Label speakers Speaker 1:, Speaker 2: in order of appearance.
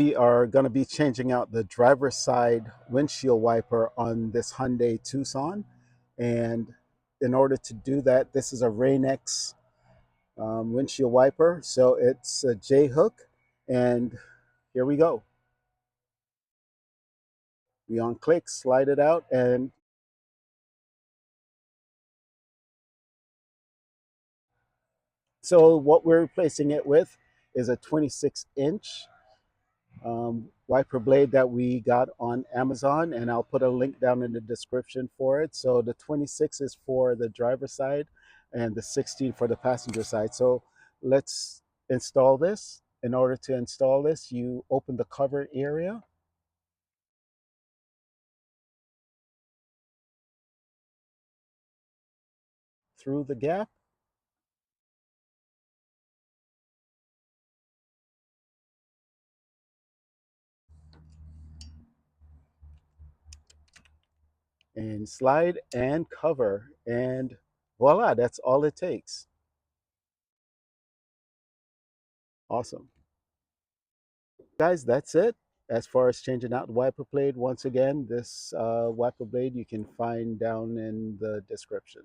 Speaker 1: We are going to be changing out the driver's side windshield wiper on this Hyundai Tucson. And in order to do that, this is a RainX windshield wiper. So it's a J hook. And here we go. We on click, slide it out. And so what we're replacing it with is a 26-inch wiper blade that we got on Amazon, and I'll put a link down in the description for it. So the 26 is for the driver's side and the 16 for the passenger side. So let's install this. In order to install this, you open the cover area, through the gap, and slide and cover, and voila, that's all it takes. Awesome. Guys, that's it. As far as changing out the wiper blade, once again, this wiper blade you can find down in the description.